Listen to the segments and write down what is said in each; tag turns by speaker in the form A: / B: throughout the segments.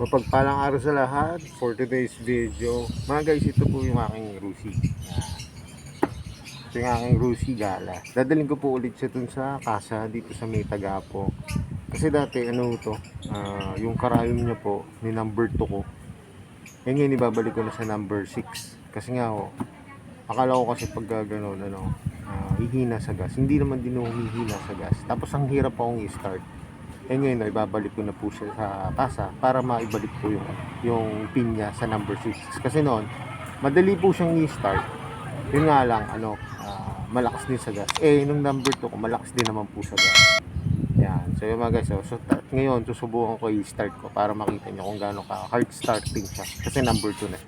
A: Mapagpalang araw sa lahat for today's video. Mga guys, ito po yung aking Rusi. Ito yung aking Rusi Gala. Dadalhin ko po ulit siya dun sa kasa dito sa may Tagapo. Kasi dati yung karayom niya po ni number 2 ko. Ngayon ibabalik ko na sa number 6. Kasi nga akala ko kasi pag gano'n hihina sa gas. Hindi naman din humihina sa gas. Tapos ang hirap akong i-start. Ngayon ibabalik ko na po siya sa kasa para maibalik po yung pin niya sa number 6. Kasi noon, madali po siyang i-start. Yun nga lang, malakas din sa gas. Nung number 2 ko, malakas din naman po sa gas. Yan. So yun mga guys, ngayon susubukan ko i-start ko para makita niyo kung gaano ka hard starting siya. Kasi number 2 na.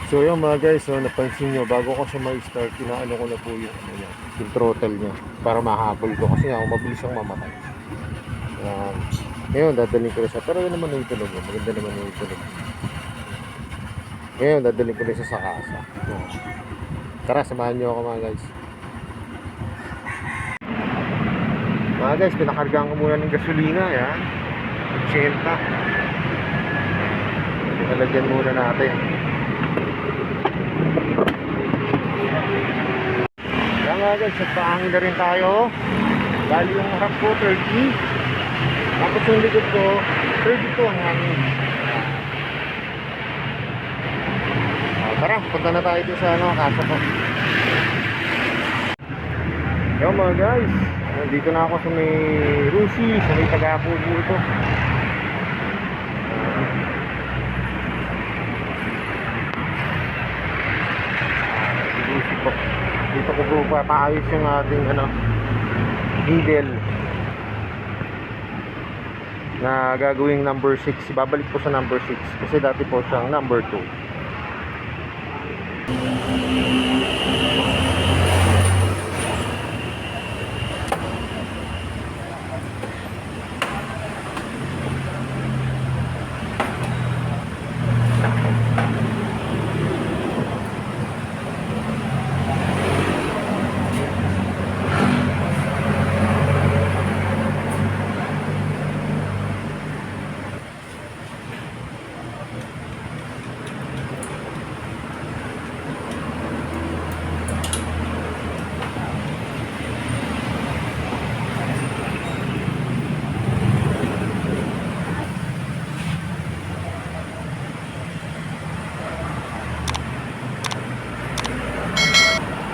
A: So yun mga guys, napansin nyo, bago ko siya ma-start, inaano ko na po yung throttle niya para mahabol ko kasi nga mabilis siyang mamatay. Ngayon dadalhin ko na siya, pero yun naman yung tunog, maganda naman yung tunog. Ngayon dadalhin ko na siya sa kasa. Tara, samahan nyo ako mga guys. Mga guys, pinakargaan ko muna ng gasolina, yan 80. Pinalagyan muna natin. Yan nga guys, nagpaangin na rin tayo. Bali yung harap ko 30, tapos yung likod ko 32 ang hangin. Tara, punta na tayo dito sa kasa ko. Yan mga guys, dito na ako sa may Rusi, sa may Tagapo dito. Dito ko po paayos yung ating needle na gagawing number 6. Babalik po sa number 6 kasi dati po siyang number 2.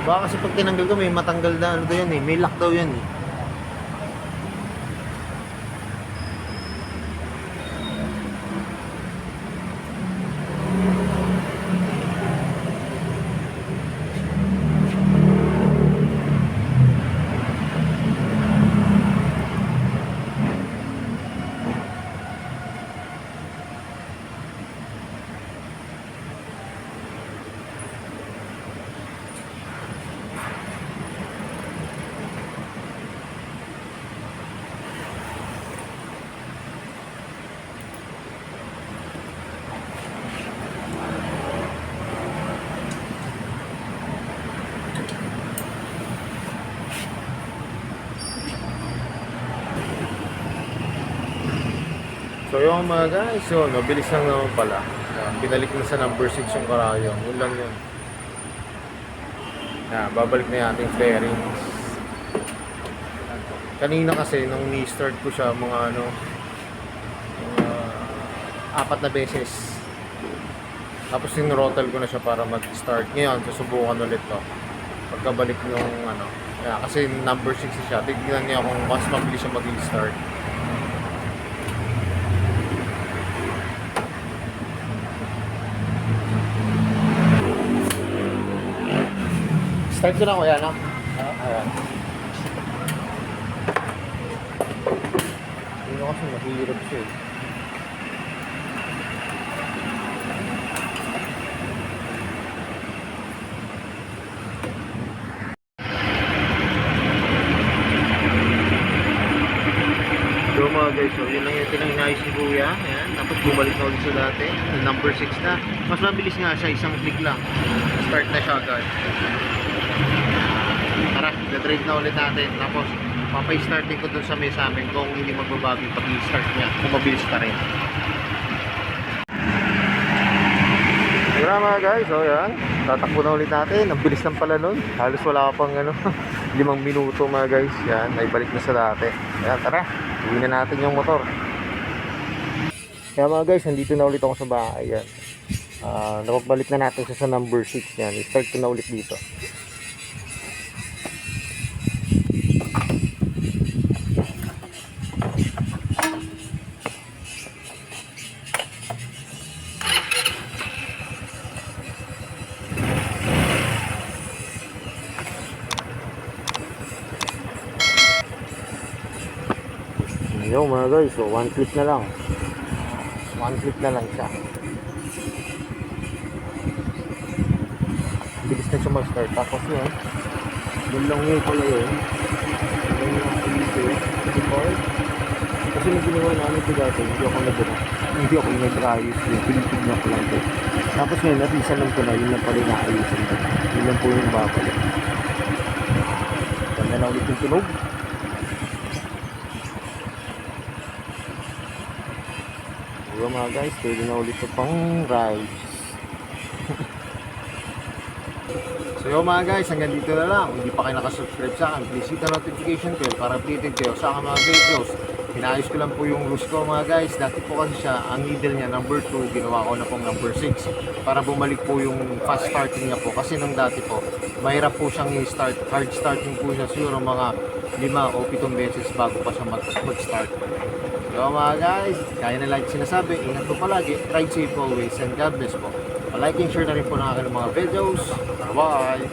A: Baka kasi pag tinanggal ko may matanggal na daw yan may lock daw yan So yung mga guys, mabilis lang naman pala. Pinalik na sa number 6 yung karayong. Yun lang yun. Babalik na yung ating fairings. Kanina kasi nung ni-start ko siya mga 4 na beses. Tapos sinrottle ko na siya para mag-start. Ngayon, susubukan ulit to. Pagkabalik nung kasi number 6 siya. Tignan niya kung mas mabilis siya mag-start. Start ko na kuya, no? Ayan. Hindi ko kasi mahirap siya eh. So mga guys, so yun lang yung tinanginayos ni Kuya. Ayan, tapos bumalik na ulit sa dati. Number 6 na. Mas mabilis nga siya, isang click lang. Start na siya agad. Tara, na-trade na ulit natin. Tapos, papay-starting ko dun sa may sa amin kung hindi magbabago yung pag-i-start niya. Kung mabilis pa rin. Tara mga guys, so yan. Tatakbo na ulit natin. Ang bilis lang pala nun. Halos wala ka pang 5 minuto mga guys. Yan, ay balik na sa dati. Ayan, tara. Uwi na natin yung motor. Kaya mga guys, nandito na ulit ako sa bahay. Yan. Napabalik na natin sa number 6. Yan. I-start ko na ulit dito. Yo mga guys, so one click na lang. One click na lang siya. Bilis na siya mag-start. Tapos yun, yung long way pala yun. Yung before. Kasi nung ginawa namin ito dati, hindi ako nag-ayos yun. Pinitignan ko lang ito. Tapos ngayon, natisan lang ko na, yun lang pala yung naayusin ko. Yun lang po yung babalik. Ganda na ulit yung tunog. So mga guys, pwede na ulit ito pang rides. So yun mga guys, hanggang dito na lang. Kung hindi pa kayo nakasubscribe sa akin, please hit the notification bell para updated kayo sa aking mga videos. Pinayos ko lang po yung loose ko mga guys. Dati po kasi siya, ang needle niya number 2, ginawa ko na pong number 6 para bumalik po yung fast starting niya po. Kasi nung dati po, mahirap po siyang i-start. Hard starting po siya siguro mga 5 o 7 beses bago pa siya mag-start. So mga guys, kaya na like sinasabi, ingat po palagi, ride safe always, and God bless po. Like and share na rin po ng aking mga videos. Bye!